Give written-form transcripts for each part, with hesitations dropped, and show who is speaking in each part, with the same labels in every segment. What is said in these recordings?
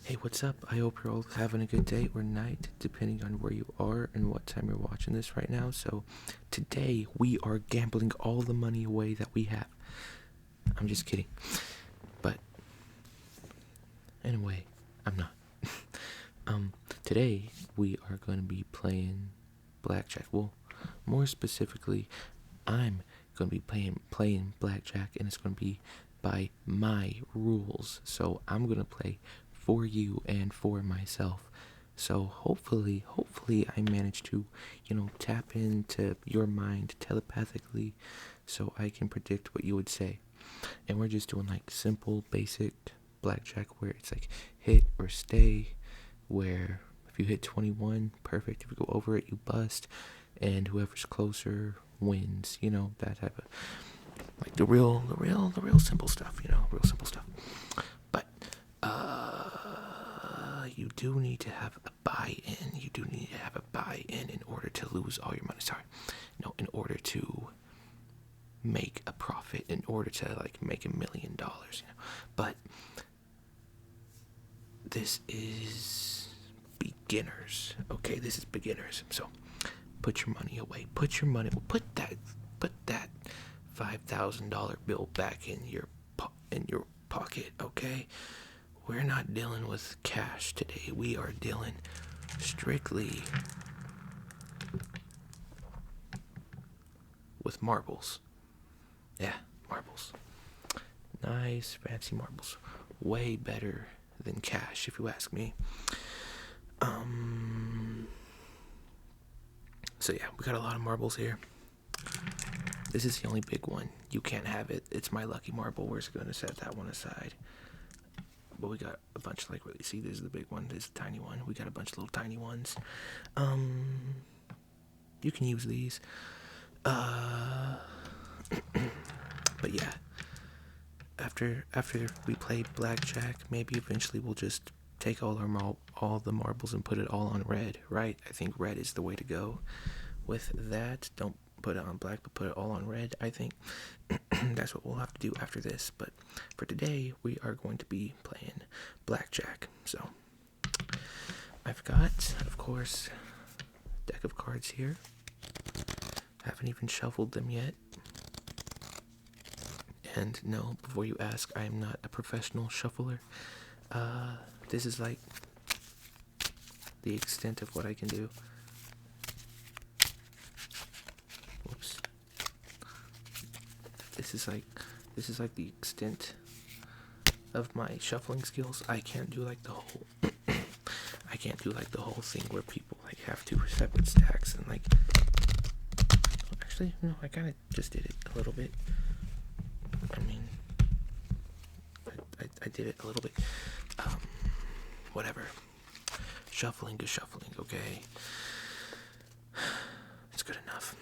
Speaker 1: Hey, what's up? I hope you're all having a good day or night, depending on where you are and what time you're watching this right now. So, today we are gambling all the money away that we have. I'm just kidding. But, anyway, I'm not. Today we are going to be playing blackjack. Well, more specifically, I'm going to be playing blackjack, and it's going to be by my rules. So, I'm going to play for you and for myself. So hopefully I manage to, tap into your mind telepathically so I can predict what you would say. And we're just doing like simple, basic blackjack where it's like hit or stay, where if you hit 21, perfect. If you go over it, you bust, and whoever's closer wins. That type of like the real simple stuff. Real simple stuff. But you do need to have a buy-in. You do need to have a buy-in in order to lose all your money. Sorry. No, in order to make a profit, in order to like make $1 million. But this is beginners. Okay, this is beginners. So put your money away. Put that $5,000 bill back in your pocket. Okay. We're not dealing with cash today. We are dealing strictly with marbles. Yeah, marbles. Nice, fancy marbles. Way better than cash, if you ask me. So yeah, we got a lot of marbles here. This is the only big one. You can't have it. It's my lucky marble. We're just going to set that one aside. But we got a bunch of, you see, this is the big one, this is the tiny one. We got a bunch of little tiny ones. You can use these. But yeah, after we play blackjack, maybe eventually we'll just take all the marbles and put it all on red, right? I think red is the way to go with that. Don't put it on black, but put it all on red. I think that's what we'll have to do after this. But for today, we are going to be playing blackjack. So I've got, of course, a deck of cards here. Haven't even shuffled them yet. And no, before you ask, I am not a professional shuffler. This is like the extent of what I can do. Whoops. This is like the extent of my shuffling skills. I can't do like the whole thing where people like have two separate stacks and like. Actually, no, I kind of just did it a little bit. I mean, I did it a little bit. Whatever. Shuffling is shuffling, okay? It's good enough.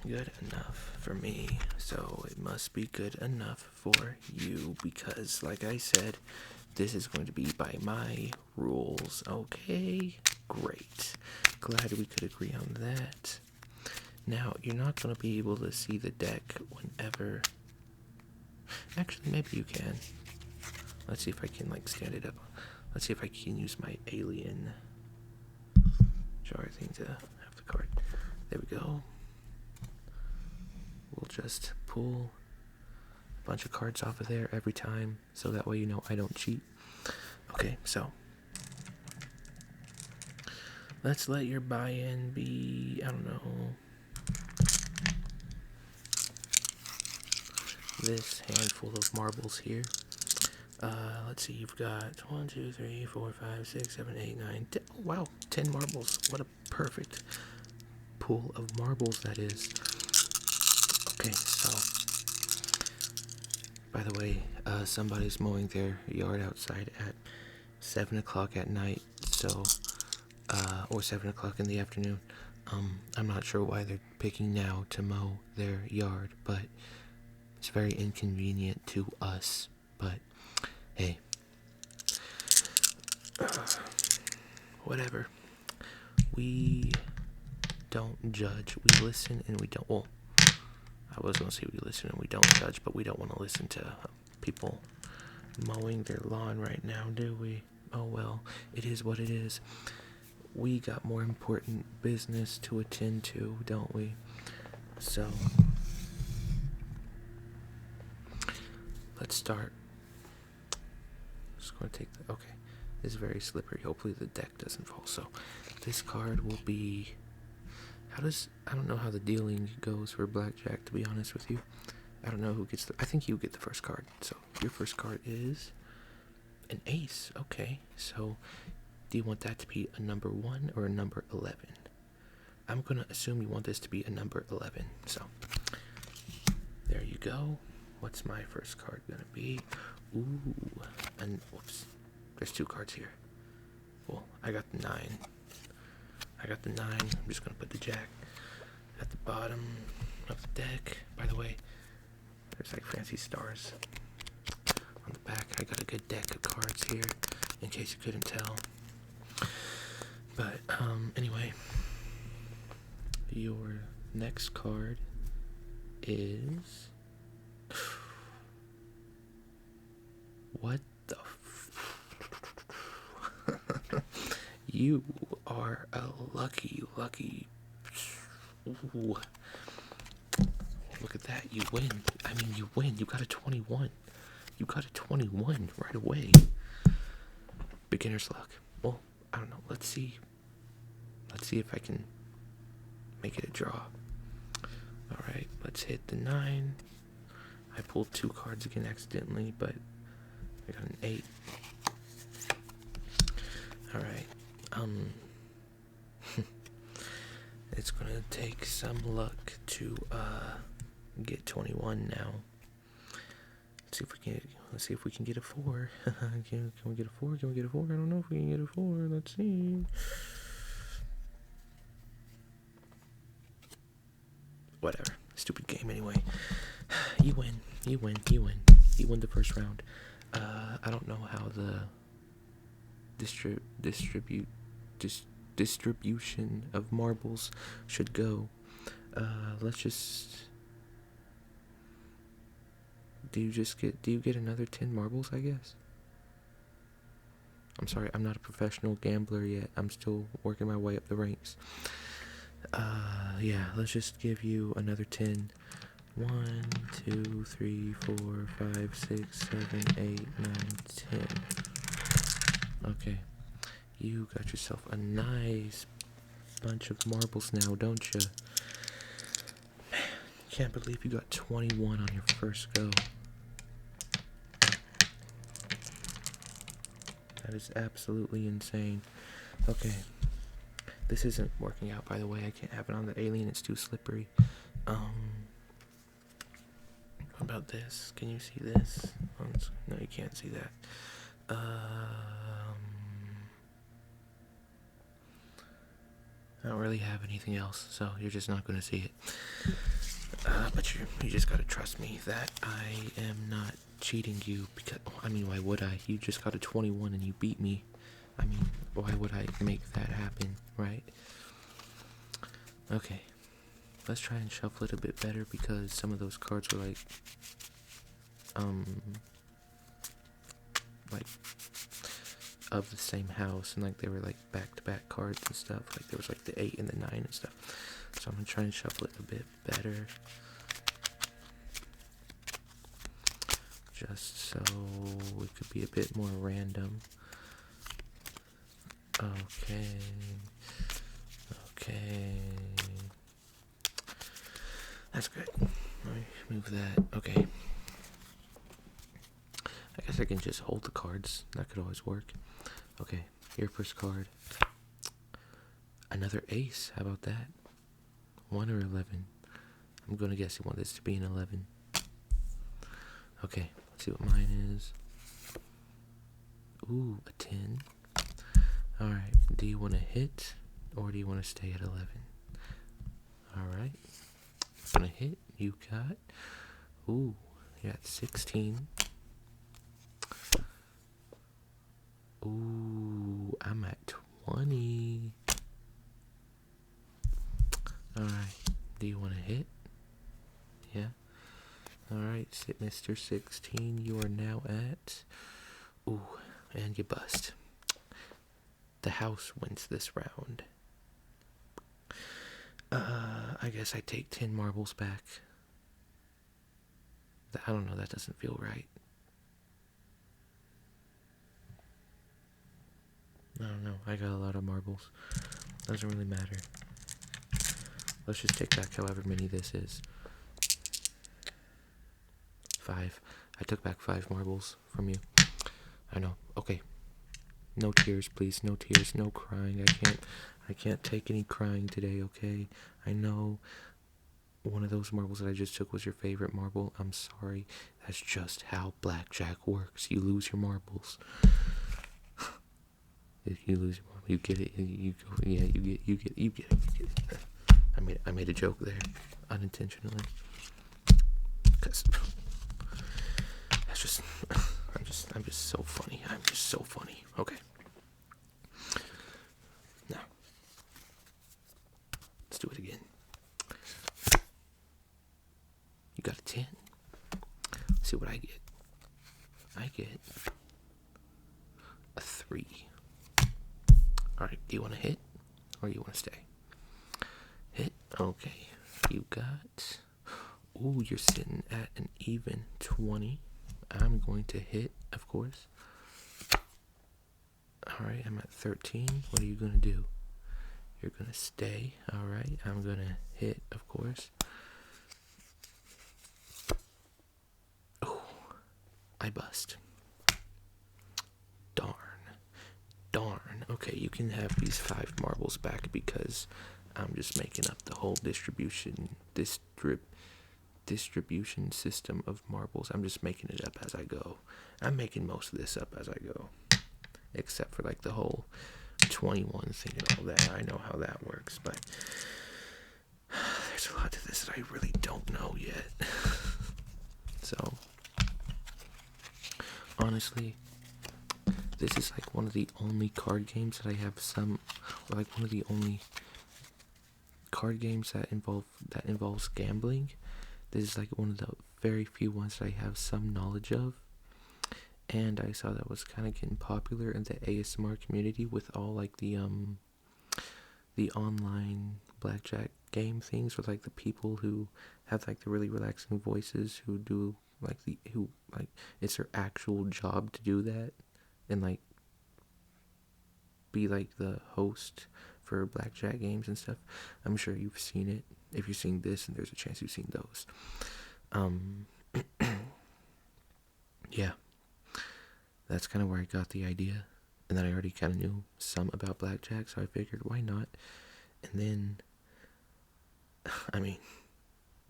Speaker 1: Good enough for me. So it must be good enough for you because, like I said, this is going to be by my rules, okay? Great. Glad we could agree on that. Now, you're not going to be able to see the deck whenever. Actually, maybe you can. Let's see if I can, stand it up. Let's see if I can use my alien jar thing to have the card. There we go. We'll just pull a bunch of cards off of there every time, so that way you know I don't cheat. Okay, so let's let your buy-in be, I don't know, this handful of marbles here. Let's see, you've got 1, 2, 3, 4, 5, 6, 7, 8, 9, 10. Oh, wow, 10 marbles. What a perfect pool of marbles that is. Okay, so, by the way, somebody's mowing their yard outside at 7 o'clock at night, so, or 7 o'clock in the afternoon. I'm not sure why they're picking now to mow their yard, but it's very inconvenient to us, but hey, whatever. We don't judge. We listen and we don't. Well, I was going to say we listen and we don't judge, but we don't want to listen to people mowing their lawn right now, do we? Oh well, it is what it is. We got more important business to attend to, don't we? So, let's start. Just going to take the. Okay. This is very slippery. Hopefully the deck doesn't fall. So, this card will be. I don't know how the dealing goes for blackjack, to be honest with you. I don't know who gets I think you get the first card. So, your first card is an ace. Okay. So, do you want that to be a number 1 or a number 11? I'm going to assume you want this to be a number 11. So, there you go. What's my first card going to be? Ooh. And, whoops. There's 2 cards here. Well, I got the 9. I'm just going to put the jack at the bottom of the deck. By the way, there's like fancy stars on the back. I got a good deck of cards here, in case you couldn't tell. But, anyway, your next card is... What the You are a lucky... Ooh. Look at that, you win. I mean, you win. You got a 21. You got a 21 right away. Beginner's luck. Well, I don't know. Let's see if I can make it a draw. Alright, let's hit the 9. I pulled 2 cards again accidentally, but I got an 8. Alright, it's gonna take some luck to, get 21 now. Let's see if we can get a 4. Can we get a 4? Can we get a 4? I don't know if we can get a 4. Let's see. Whatever. Stupid game anyway. You win. You win the first round. I don't know how the distribution of marbles should go. Let's just... Do you get another 10 marbles, I guess? I'm sorry, I'm not a professional gambler yet. I'm still working my way up the ranks. Yeah, let's just give you another 10. 1, 2, 3, 4, 5, 6, 7, 8, 9, 10. Okay. You got yourself a nice bunch of marbles now, don't you? Man, can't believe you got 21 on your first go. That is absolutely insane. Okay. This isn't working out, by the way. I can't have it on the alien. It's too slippery. What about this? Can you see this? No, you can't see that. I don't really have anything else, so you're just not going to see it. But you just got to trust me that I am not cheating you, because, I mean, why would I? You just got a 21 and you beat me. I mean, why would I make that happen, right? Okay, let's try and shuffle it a bit better, because some of those cards were like of the same house, and like they were like back-to-back cards and stuff. Like there was like the 8 and the 9 and stuff. So I'm gonna try and shuffle it a bit better, just so it could be a bit more random. Okay. That's good. Let me move that. Okay. I guess I can just hold the cards. That could always work. Okay, your first card. Another ace. How about that? 1 or 11? I'm gonna guess you want this to be an 11. Okay, let's see what mine is. Ooh, a 10. Alright, do you want to hit, or do you want to stay at 11? Alright, gonna hit. You got... Ooh, you got 16. Ooh, I'm at 20. Alright, do you want to hit? Yeah. Alright, Mr. 16, you are now at... Ooh, and you bust. The house wins this round. I guess I take 10 marbles back. I don't know, that doesn't feel right. I don't know, I got a lot of marbles. Doesn't really matter. Let's just take back however many this is. 5. I took back 5 marbles from you. I know. Okay. No tears, please. No tears. No crying. I can't take any crying today, okay? I know one of those marbles that I just took was your favorite marble. I'm sorry. That's just how blackjack works. You lose your marbles. If you lose your marble, you get it. You get it. I made a joke there, unintentionally. Cause that's just, I'm just so funny. I'm just so funny. Okay. Now, let's do it again. You got a 10. Let's see what I get. I get a 3. Alright, do you want to hit or you want to stay? Hit. Okay. You got... Ooh, you're sitting at an even 20. I'm going to hit, of course. Alright, I'm at 13. What are you going to do? You're going to stay. Alright, I'm going to hit, of course. Ooh, I bust. Darn. Okay, you can have these 5 marbles back because I'm just making up the whole distribution system of marbles. I'm just making it up as I go. I'm making most of this up as I go. Except for like the whole 21 thing and all that. I know how that works, but there's a lot to this that I really don't know yet. So, honestly, this is like one of the only card games that I have or like one of the only card games that involves gambling. This is like one of the very few ones that I have some knowledge of. And I saw that was kind of getting popular in the ASMR community with all like the online blackjack game things with like the people who have like the really relaxing voices who do like it's their actual job to do that and like be like the host for blackjack games and stuff. I'm sure you've seen it. If you've seen this, and there's a chance you've seen those. Yeah. That's kind of where I got the idea. And then I already kind of knew some about blackjack, so I figured, why not? And then, I mean,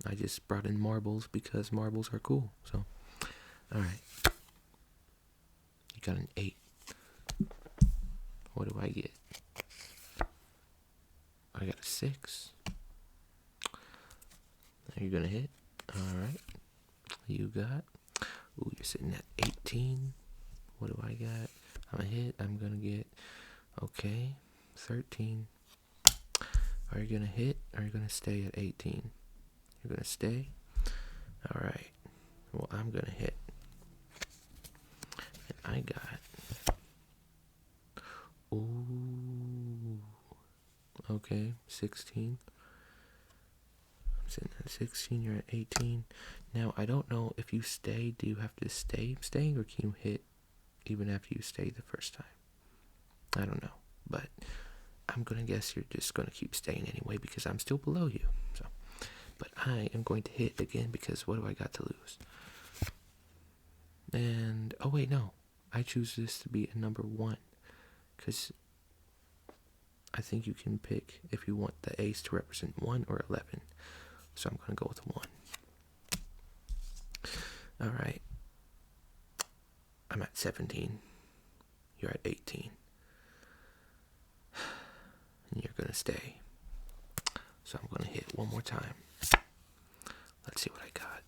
Speaker 1: I just brought in marbles because marbles are cool. So, alright. You got an 8. What do I get? I got a 6. Are you gonna hit? Alright. You got... Ooh, you're sitting at 18. What do I got? I'm gonna hit. I'm gonna get... Okay. 13. Are you gonna hit? Or are you gonna stay at 18? You're gonna stay? Alright. Well, I'm gonna hit. And I got... Ooh. Okay. 16. I'm sitting at 16. You're at 18. Now, I don't know if you stay. Do you have to stay staying? Or can you hit even after you stay the first time? I don't know. But I'm going to guess you're just going to keep staying anyway because I'm still below you. So, but I am going to hit again because what do I got to lose? And, oh wait, no. I choose this to be a number 1 because I think you can pick if you want the ace to represent 1 or 11. So I'm going to go with 1. Alright. I'm at 17. You're at 18. And you're going to stay. So I'm going to hit one more time. Let's see what I got.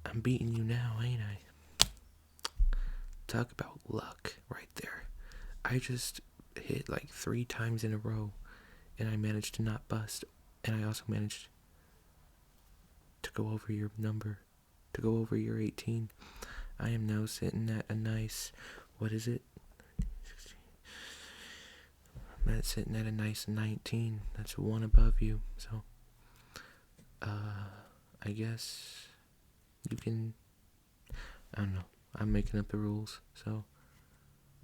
Speaker 1: I'm beating you now, ain't I? Talk about luck right there. I just hit like 3 times in a row and I managed to not bust, and I also managed to go over your number to go over your 18. I am now sitting at a nice, what is it? I'm sitting at a nice 19. That's one above you. So, I guess you can, I don't know. I'm making up the rules. So,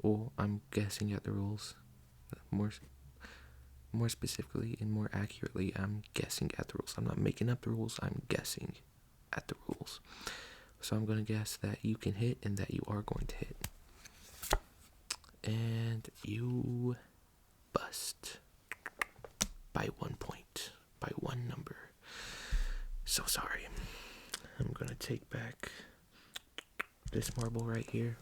Speaker 1: well, I'm guessing at the rules. More specifically and more accurately, I'm guessing at the rules. I'm not making up the rules. I'm guessing at the rules. So I'm going to guess that you can hit and that you are going to hit. And you bust by 1 point, by one number. So sorry. I'm going to take back this marble right here.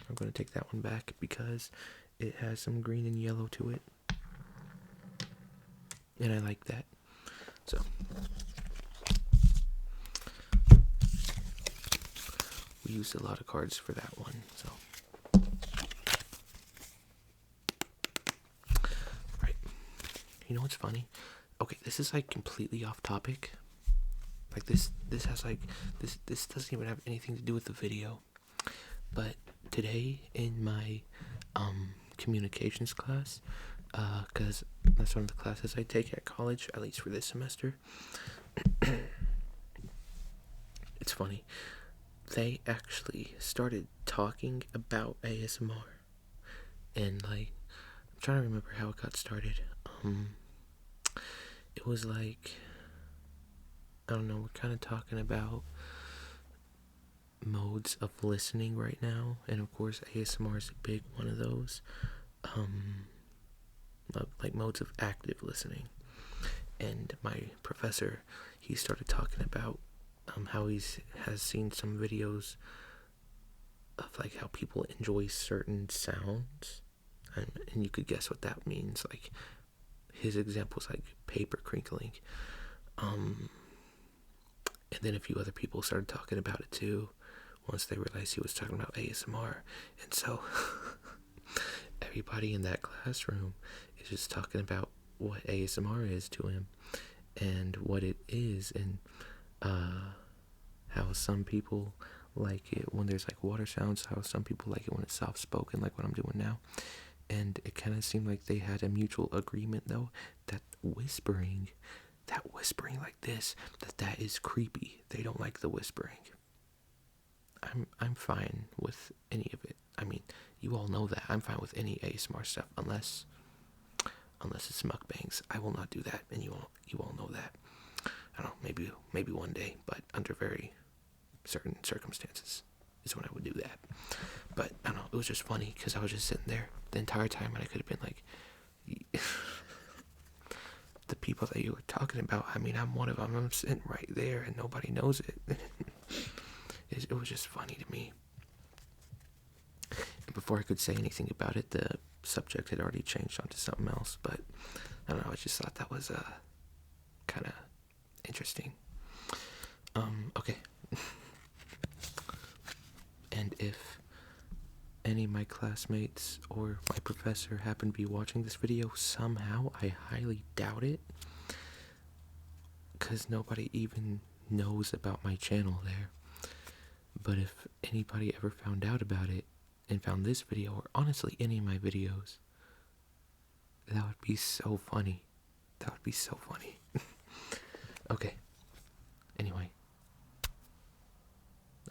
Speaker 1: I'm going to take that one back because it has some green and yellow to it. And I like that. So we used a lot of cards for that one. So right. You know what's funny? Okay, this is like completely off topic. Like this has like this doesn't even have anything to do with the video. But today in my communications class, because that's one of the classes I take at college, at least for this semester. It's funny. They actually started talking about ASMR. And like, I'm trying to remember how it got started. It was like, I don't know, we're kind of talking about modes of listening right now. And of course, ASMR is a big one of those. Like modes of active listening. And my professor, he started talking about how has seen some videos of like how people enjoy certain sounds, and you could guess what that means. Like his example was like paper crinkling, and then a few other people started talking about it too once they realized he was talking about ASMR. And so everybody in that classroom is just talking about what ASMR is to him and what it is, and how some people like it when there's like water sounds, how some people like it when it's soft spoken, like what I'm doing now. And it kind of seemed like they had a mutual agreement though that whispering like this, that is creepy. They don't like the whispering. I'm fine with any of it. I mean, you all know that. I'm fine with any ASMR stuff unless it's mukbangs. I will not do that, and you all know that. I don't know, maybe one day, but under very certain circumstances is when I would do that. But I don't know, it was just funny because I was just sitting there the entire time, and I could have been like, the people that you were talking about, I mean, I'm one of them. I'm sitting right there, and nobody knows it. It was just funny to me. And before I could say anything about it, the subject had already changed onto something else. But I don't know, I just thought that was kind of interesting. Okay. And if any of my classmates or my professor happen to be watching this video somehow, I highly doubt it, because nobody even knows about my channel there. But if anybody ever found out about it and found this video, or honestly any of my videos, that would be so funny. That would be so funny. Okay. Anyway.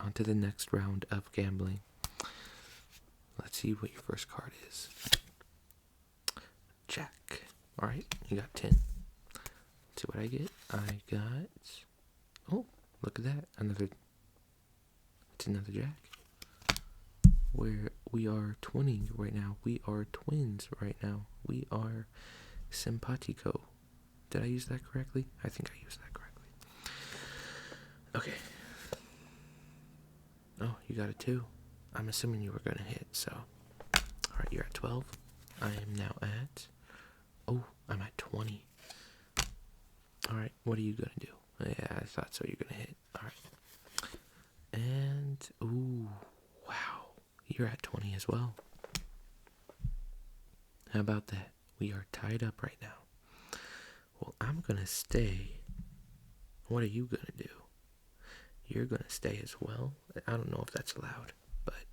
Speaker 1: On to the next round of gambling. Let's see what your first card is. Jack. Alright, you got 10. Let's see what I get. I got... Oh, look at that. It's another Jack. We are twinning right now. We are twins right now. We are simpatico. Did I use that correctly? I think I used that correctly. Okay. Oh, you got a 2. I'm assuming you were going to hit, so. Alright, you're at 12. I am now at... Oh, I'm at 20. Alright, what are you going to do? Yeah, I thought so. You're going to hit. Alright. And... Ooh, wow. You're at 20 as well. How about that? We are tied up right now. Well, I'm going to stay. What are you going to do? you're gonna stay as well. I don't know if that's allowed, but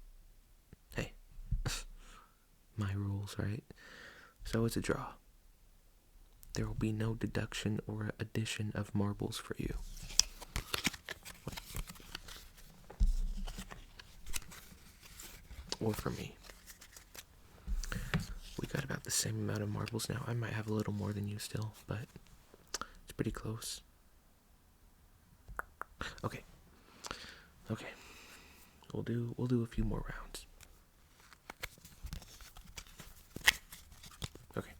Speaker 1: hey, my rules, right? So it's a draw. There will be no deduction or addition of marbles for you. Or for me. We got about the same amount of marbles now. I might have a little more than you still, but it's pretty close. Okay. Okay. We'll do a few more rounds. Okay.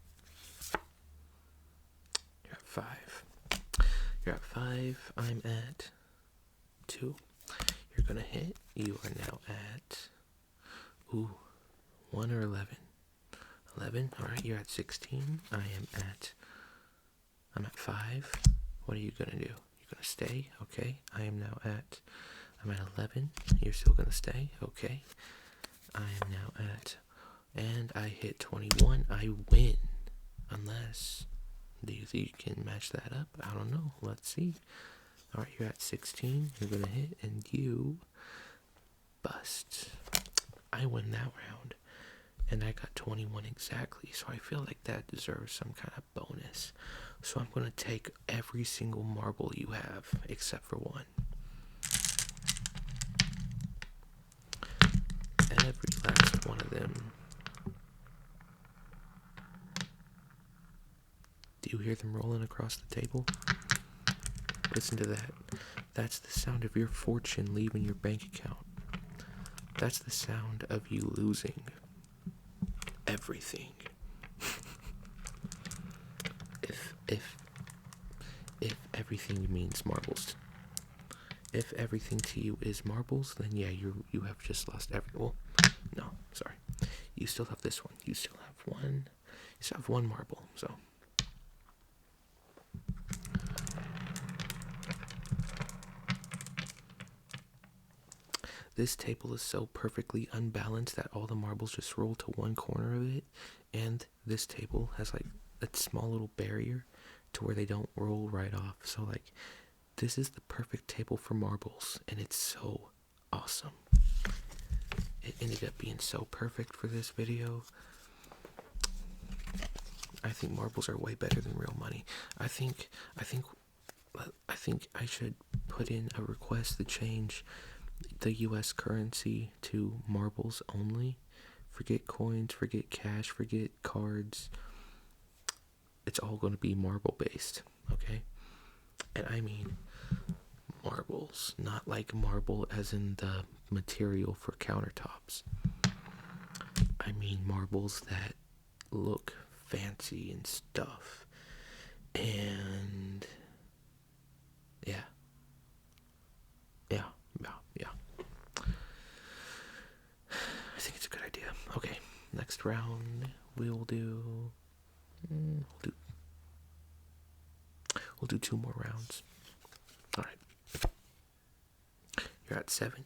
Speaker 1: You're at 5. You're at 5. I'm at 2. You're gonna hit. You are now at 1 or 11. 11. Alright, you're at 16. I'm at 5. What are you gonna do? You're gonna stay? Okay. I'm at 11. You're still gonna stay? Okay. I am now at, and I hit 21. I win. Unless, do you think you can match that up? I don't know. Let's see. Alright, you're at 16. You're gonna hit, and you bust. I win that round. And I got 21 exactly, so I feel like that deserves some kind of bonus. So I'm going to take every single marble you have, except for one. Every last one of them. Do you hear them rolling across the table? Listen to that. That's the sound of your fortune leaving your bank account. That's the sound of you losing everything. if everything means marbles, if everything to you is marbles, then yeah, you have just lost well, no, sorry, you still have this one. You still have one marble. So this table is so perfectly unbalanced that all the marbles just roll to one corner of it, and this table has like a small little barrier to where they don't roll right off. So like, this is the perfect table for marbles, and it's so awesome. It ended up being so perfect for this video. I think marbles are way better than real money. I think I should put in a request to change the US currency to marbles only. Forget coins, forget cash, forget cards. It's all going to be marble based, okay? And I mean marbles, not like marble as in the material for countertops. I mean marbles that look fancy and stuff. And yeah. I think it's a good idea. Okay, next round we'll do 2 more rounds. All right. You're at 7.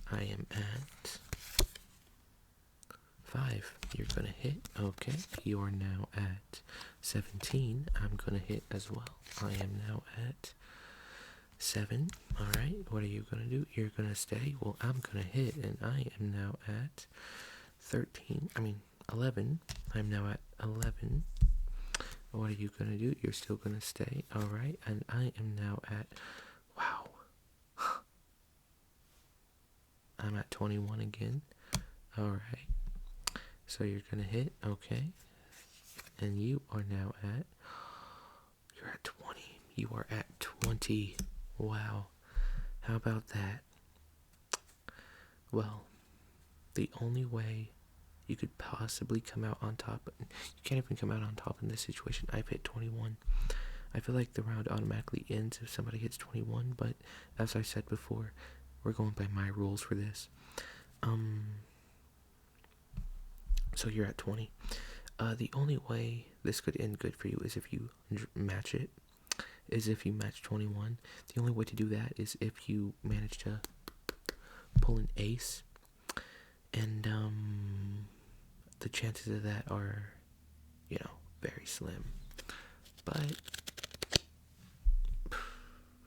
Speaker 1: I am at 5. You're gonna hit. Okay. You are now at 17. I'm gonna hit as well. I am now at 7. All right. What are you gonna do? You're gonna stay. Well, I'm gonna hit, and I am now at 11. I'm now at 11. What are you gonna do? You're still gonna stay. All right. And I am now at, wow. I'm at 21 again. All right. So you're gonna hit. Okay. And you are now at, you're at 20. You are at 20. Wow. How about that? Well, the only way you could possibly come out on top, you can't even come out on top in this situation. I've hit 21. I feel like the round automatically ends if somebody hits 21, but as I said before, we're going by my rules for this. So you're at 20. The only way this could end good for you is if you match it. Is if you match 21. The only way to do that is if you manage to pull an ace. And the chances of that are, very slim. But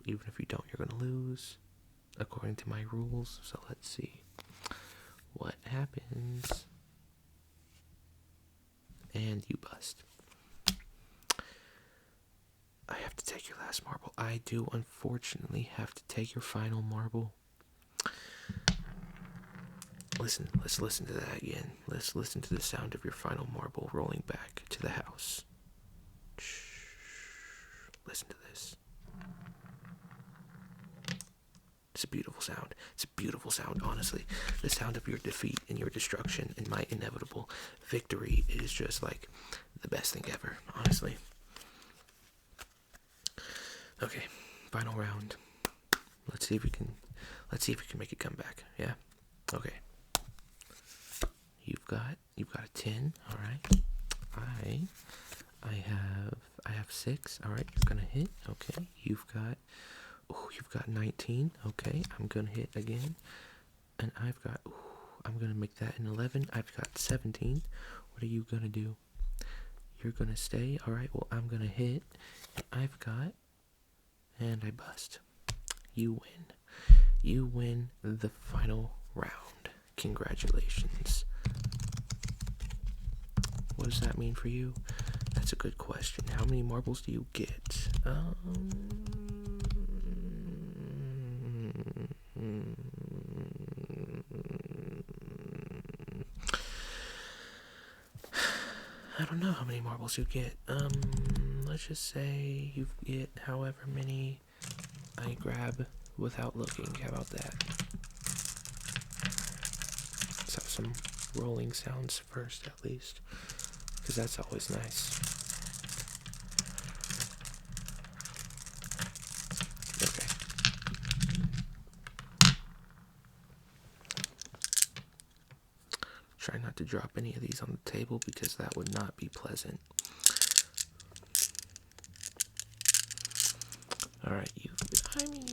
Speaker 1: even if you don't, you're gonna lose, according to my rules. So let's see what happens. And you bust. I have to take your last marble. I do unfortunately have to take your final marble. Listen, let's listen to that again. Let's listen to the sound of your final marble rolling back to the house. Shh. Listen to this. It's a beautiful sound. It's a beautiful sound, honestly. The sound of your defeat and your destruction and my inevitable victory is just like the best thing ever, honestly. Okay, final round. Let's see if we can make it come back. Yeah? Okay. You've got a 10, all right? I have 6. All right, you're going to hit. Okay. You've got 19. Okay, I'm going to hit again. And I'm going to make that an 11. I've got 17. What are you going to do? You're going to stay. All right, well, I'm going to hit. And I bust. You win. You win the final round. Congratulations. What does that mean for you? That's a good question. How many marbles do you get? I don't know how many marbles you get. Let's just say you get however many I grab without looking. How about that? Let's have some rolling sounds first, at least, because that's always nice. Okay. Try not to drop any of these on the table because that would not be pleasant. Alright, you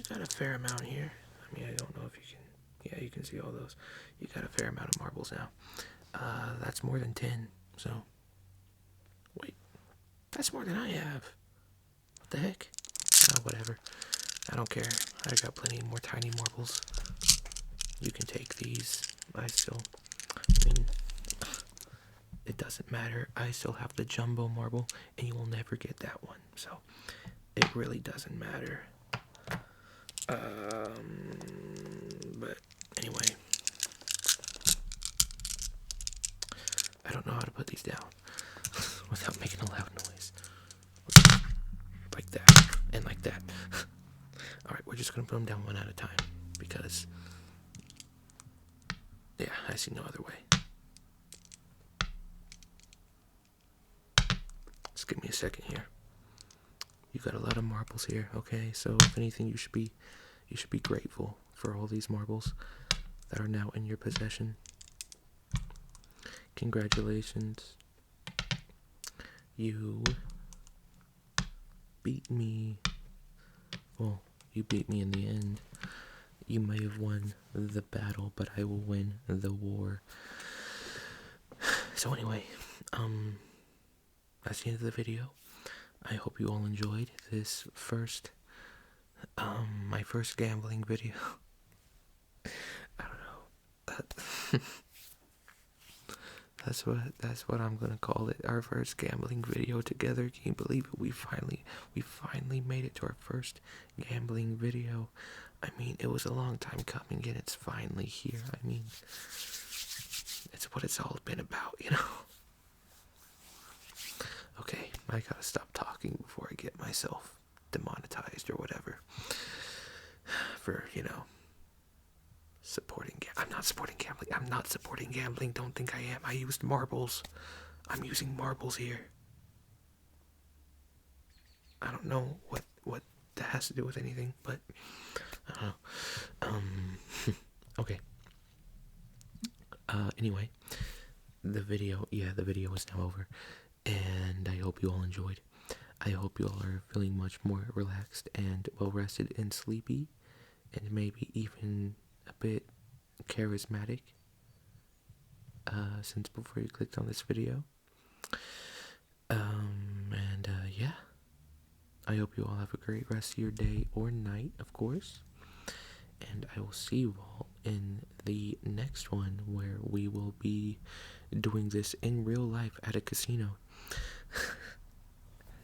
Speaker 1: got a fair amount here. I mean, I don't know if you can. Yeah, you can see all those. You got a fair amount of marbles now. That's more than 10, so. Wait. That's more than I have. What the heck? Oh, whatever. I don't care. I got plenty more tiny marbles. You can take these. I mean, it doesn't matter. I still have the jumbo marble, and you will never get that one. So, it really doesn't matter. But anyway, I don't know how to put these down without making a loud noise. Like that, and like that. Alright, we're just gonna put them down one at a time, because, yeah, I see no other way. Just give me a second here. You got a lot of marbles here, okay? So if anything, you should be grateful for all these marbles that are now in your possession. Congratulations. You beat me. Well, you beat me in the end. You may have won the battle, but I will win the war. So anyway, that's the end of the video. I hope you all enjoyed this my first gambling video. I don't know. That's what I'm gonna call it. Our first gambling video together. Can you believe it? We finally made it to our first gambling video. I mean, it was a long time coming, and it's finally here. I mean, it's what it's all been about, you know. Okay, I gotta stop talking before I get myself demonetized or whatever. For, supporting I'm not supporting gambling. I'm not supporting gambling. Don't think I am. I used marbles. I'm using marbles here. I don't know what that has to do with anything, but I don't know. Okay. Anyway, the video is now over, and I hope you all enjoyed. I hope you all are feeling much more relaxed and well rested and sleepy, and maybe even a bit charismatic since before you clicked on this video. Yeah, I hope you all have a great rest of your day or night, of course. And I will see you all in the next one where we will be doing this in real life at a casino.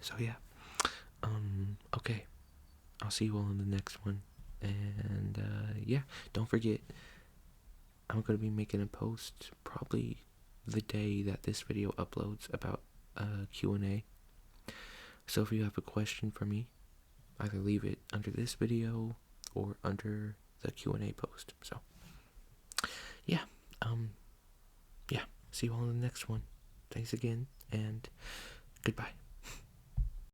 Speaker 1: So yeah. Okay. I'll see you all in the next one. And yeah, don't forget, I'm going to be making a post probably the day that this video uploads about Q&A. So if you have a question for me, either leave it under this video or under the Q&A post. So yeah, yeah, see you all in the next one. Thanks again, and goodbye.